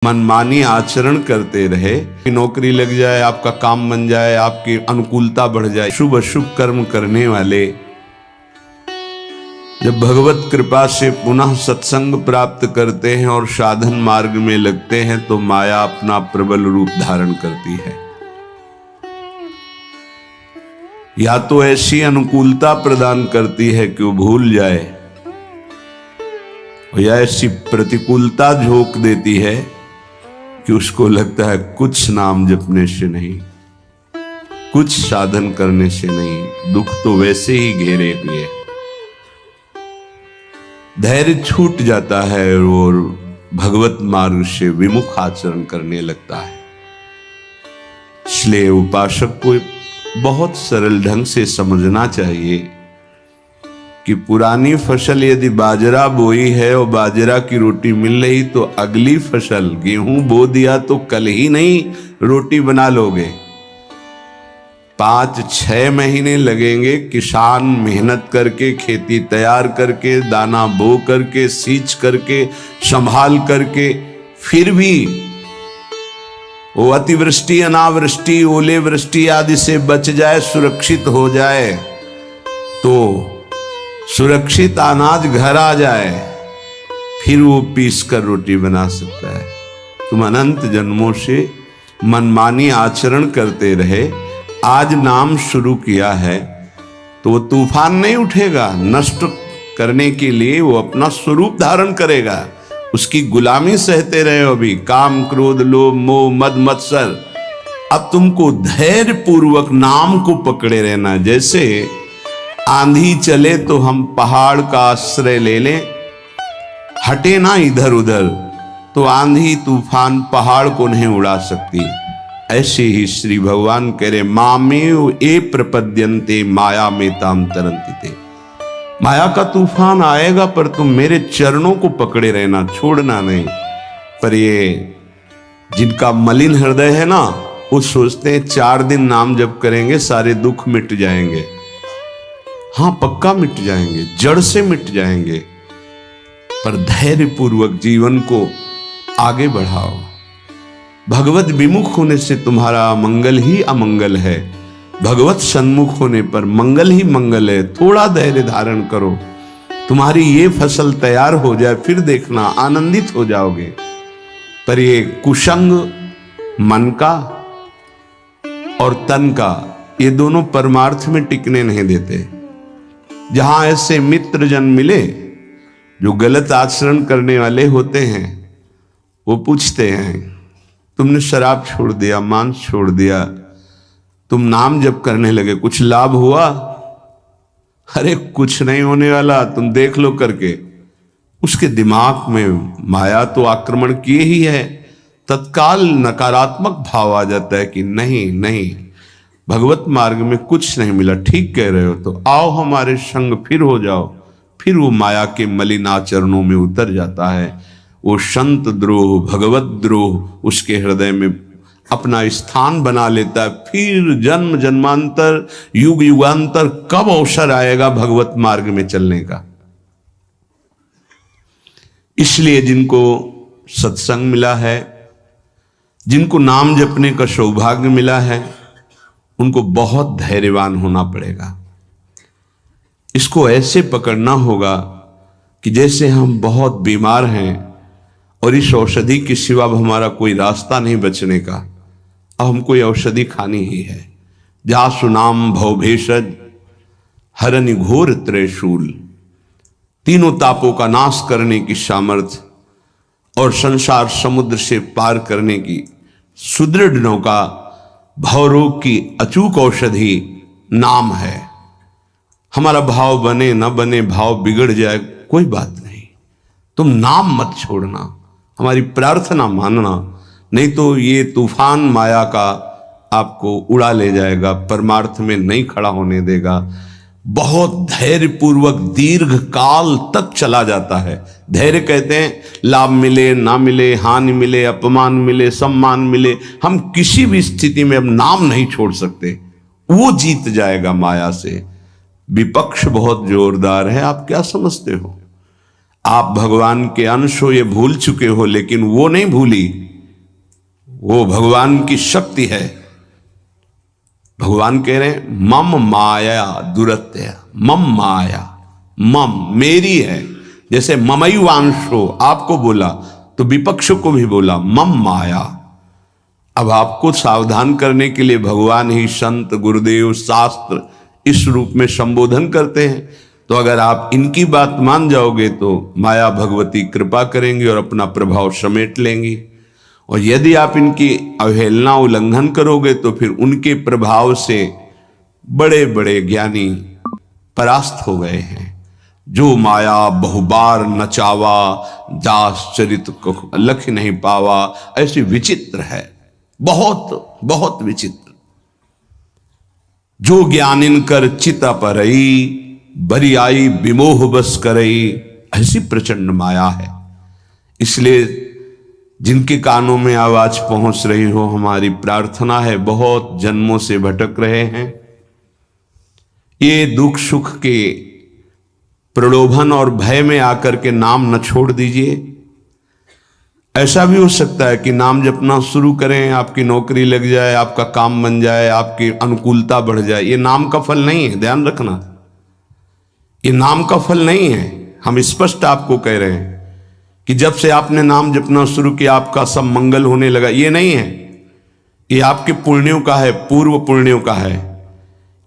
मनमानी आचरण करते रहे, नौकरी लग जाए, आपका काम बन जाए, आपकी अनुकूलता बढ़ जाए, शुभ अशुभ कर्म करने वाले जब भगवत कृपा से पुनः सत्संग प्राप्त करते हैं और साधन मार्ग में लगते हैं तो माया अपना प्रबल रूप धारण करती है। या तो ऐसी अनुकूलता प्रदान करती है कि वो भूल जाए, या ऐसी प्रतिकूलता झोंक देती है कि उसको लगता है कुछ नाम जपने से नहीं, कुछ साधन करने से नहीं, दुख तो वैसे ही घेरे हुए। धैर्य छूट जाता है और भगवत मार्ग से विमुख आचरण करने लगता है। इसलिए उपासक को बहुत सरल ढंग से समझना चाहिए कि पुरानी फसल यदि बाजरा बोई है और बाजरा की रोटी मिल रही तो अगली फसल गेहूं बो दिया तो कल ही नहीं रोटी बना लोगे। 5-6 महीने लगेंगे किसान मेहनत करके, खेती तैयार करके, दाना बो करके, सींच करके, संभाल करके, फिर भी वो अतिवृष्टि, अनावृष्टि, ओले वृष्टि आदि से बच जाए, सुरक्षित हो जाए, तो सुरक्षित अनाज घर आ जाए, फिर वो पीस कर रोटी बना सकता है। तुम अनंत जन्मों से मनमानी आचरण करते रहे, आज नाम शुरू किया है तो वो तूफान नहीं उठेगा, नष्ट करने के लिए वो अपना स्वरूप धारण करेगा। उसकी गुलामी सहते रहे हो अभी, काम क्रोध लोभ मोह मद मत्सर। अब तुमको धैर्य पूर्वक नाम को पकड़े रहना। जैसे आंधी चले तो हम पहाड़ का आश्रय ले लें, हटे ना इधर उधर, तो आंधी तूफान पहाड़ को नहीं उड़ा सकती। ऐसे ही श्री भगवान कह रहे मामेव ए प्रपद्यन्ते माया में ताम तरंतिते। माया का तूफान आएगा पर तुम मेरे चरणों को पकड़े रहना, छोड़ना नहीं। पर ये जिनका मलिन हृदय है ना, वो सोचते हैं 4 दिन नाम जप करेंगे सारे दुख मिट जाएंगे। हाँ, पक्का मिट जाएंगे, जड़ से मिट जाएंगे, पर धैर्य पूर्वक जीवन को आगे बढ़ाओ। भगवत विमुख होने से तुम्हारा मंगल ही अमंगल है, भगवत सन्मुख होने पर मंगल ही मंगल है। थोड़ा धैर्य धारण करो, तुम्हारी ये फसल तैयार हो जाए, फिर देखना आनंदित हो जाओगे। पर ये कुसंग मन का और तन का, ये दोनों परमार्थ में टिकने नहीं देते। जहां ऐसे मित्र जन मिले जो गलत आचरण करने वाले होते हैं, वो पूछते हैं तुमने शराब छोड़ दिया, मांस छोड़ दिया, तुम नाम जप करने लगे, कुछ लाभ हुआ? अरे कुछ नहीं होने वाला, तुम देख लो करके। उसके दिमाग में माया तो आक्रमण किए ही है, तत्काल नकारात्मक भाव आ जाता है कि नहीं नहीं, भगवत मार्ग में कुछ नहीं मिला, ठीक कह रहे हो, तो आओ हमारे संग फिर हो जाओ। फिर वो माया के मलिन आचरणों में उतर जाता है। वो संत द्रोह, भगवत द्रोह उसके हृदय में अपना स्थान बना लेता है। फिर जन्म जन्मांतर, युग युगांतर कब अवसर आएगा भगवत मार्ग में चलने का। इसलिए जिनको सत्संग मिला है, जिनको नाम जपने का सौभाग्य मिला है, उनको बहुत धैर्यवान होना पड़ेगा। इसको ऐसे पकड़ना होगा कि जैसे हम बहुत बीमार हैं और इस औषधि के सिवा हमारा कोई रास्ता नहीं बचने का, अब हमको ये औषधि खानी ही है। जासु नाम भव भेषज हरनि घोर त्रयशूल, तीनों तापों का नाश करने की सामर्थ्य और संसार समुद्र से पार करने की सुदृढ़ नौका, भवरोग की अचूक औषधि नाम है। हमारा भाव बने न बने, भाव बिगड़ जाए, कोई बात नहीं, तुम नाम मत छोड़ना, हमारी प्रार्थना मानना, नहीं तो ये तूफान माया का आपको उड़ा ले जाएगा, परमार्थ में नहीं खड़ा होने देगा। बहुत धैर्य पूर्वक दीर्घ काल तक चला जाता है। धैर्य कहते हैं लाभ मिले ना मिले, हानि मिले, अपमान मिले, सम्मान मिले, हम किसी भी स्थिति में अब नाम नहीं छोड़ सकते। वो जीत जाएगा माया से। विपक्ष बहुत जोरदार है, आप क्या समझते हो? आप भगवान के अंश हो, ये भूल चुके हो, लेकिन वो नहीं भूली। वो भगवान की शक्ति है। भगवान कह रहे हैं मम माया दुरत्य, मम माया, मम मेरी है। जैसे ममई वांशो आपको बोला तो विपक्ष को भी बोला मम माया। अब आपको सावधान करने के लिए भगवान ही संत गुरुदेव शास्त्र इस रूप में संबोधन करते हैं। तो अगर आप इनकी बात मान जाओगे तो माया भगवती कृपा करेंगी और अपना प्रभाव समेट लेंगी, और यदि आप इनकी अवहेलना उल्लंघन करोगे तो फिर उनके प्रभाव से बड़े बड़े ज्ञानी परास्त हो गए हैं। जो माया बहुबार नचावा, दास चरित को लख नहीं पावा, ऐसी विचित्र है, बहुत बहुत विचित्र। जो ज्ञान इनकर चिता परई, बरी आई विमोह बस करई, ऐसी प्रचंड माया है। इसलिए जिनके कानों में आवाज पहुंच रही हो, हमारी प्रार्थना है, बहुत जन्मों से भटक रहे हैं, ये दुख सुख के प्रलोभन और भय में आकर के नाम न छोड़ दीजिए। ऐसा भी हो सकता है कि नाम जपना शुरू करें, आपकी नौकरी लग जाए, आपका काम बन जाए, आपकी अनुकूलता बढ़ जाए। ये नाम का फल नहीं है, ध्यान रखना, ये नाम का फल नहीं है। हम स्पष्ट आपको कह रहे हैं कि जब से आपने नाम जपना शुरू किया आपका सब मंगल होने लगा, ये नहीं है। ये आपके पुण्यों का है, पूर्व पुण्यों का है।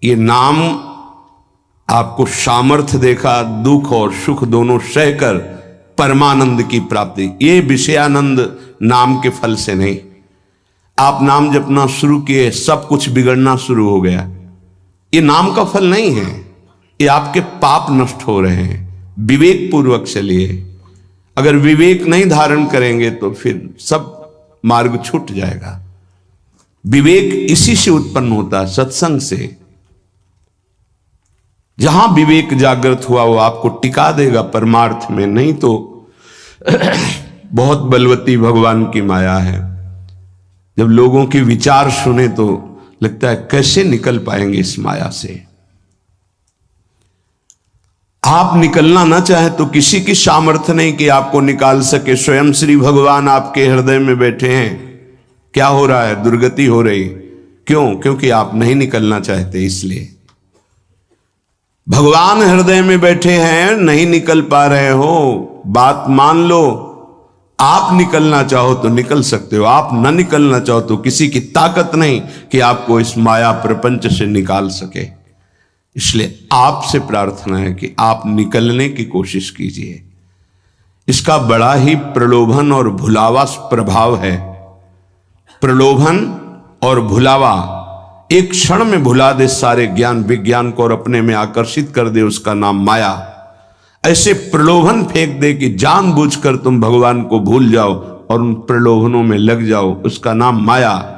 ये नाम आपको सामर्थ्य देखा, दुख और सुख दोनों सहकर परमानंद की प्राप्ति। ये विषयानंद नाम के फल से नहीं। आप नाम जपना शुरू किए, सब कुछ बिगड़ना शुरू हो गया, ये नाम का फल नहीं है। ये आपके पाप नष्ट हो रहे हैं। विवेक पूर्वक चलिए। अगर विवेक नहीं धारण करेंगे तो फिर सब मार्ग छूट जाएगा। विवेक इसी से उत्पन्न होता है, सत्संग से। जहां विवेक जागृत हुआ वो आपको टिका देगा परमार्थ में, नहीं तो बहुत बलवती भगवान की माया है। जब लोगों के विचार सुने तो लगता है कैसे निकल पाएंगे इस माया से। आप निकलना ना चाहे तो किसी की सामर्थ्य नहीं कि आपको निकाल सके। स्वयं श्री भगवान आपके हृदय में बैठे हैं। क्या हो रहा है? दुर्गति हो रही। क्यों? क्योंकि आप नहीं निकलना चाहते, इसलिए। भगवान हृदय में बैठे हैं, नहीं निकल पा रहे हो, बात मान लो। आप निकलना चाहो तो निकल सकते हो, आप न निकलना चाहो तो किसी की ताकत नहीं कि आपको इस माया प्रपंच से निकाल सके। इसलिए आपसे प्रार्थना है कि आप निकलने की कोशिश कीजिए। इसका बड़ा ही प्रलोभन और भुलावा प्रभाव है। प्रलोभन और भुलावा एक क्षण में भुला दे सारे ज्ञान विज्ञान को और अपने में आकर्षित कर दे, उसका नाम माया। ऐसे प्रलोभन फेंक दे कि जानबूझकर तुम भगवान को भूल जाओ और उन प्रलोभनों में लग जाओ, उसका नाम माया।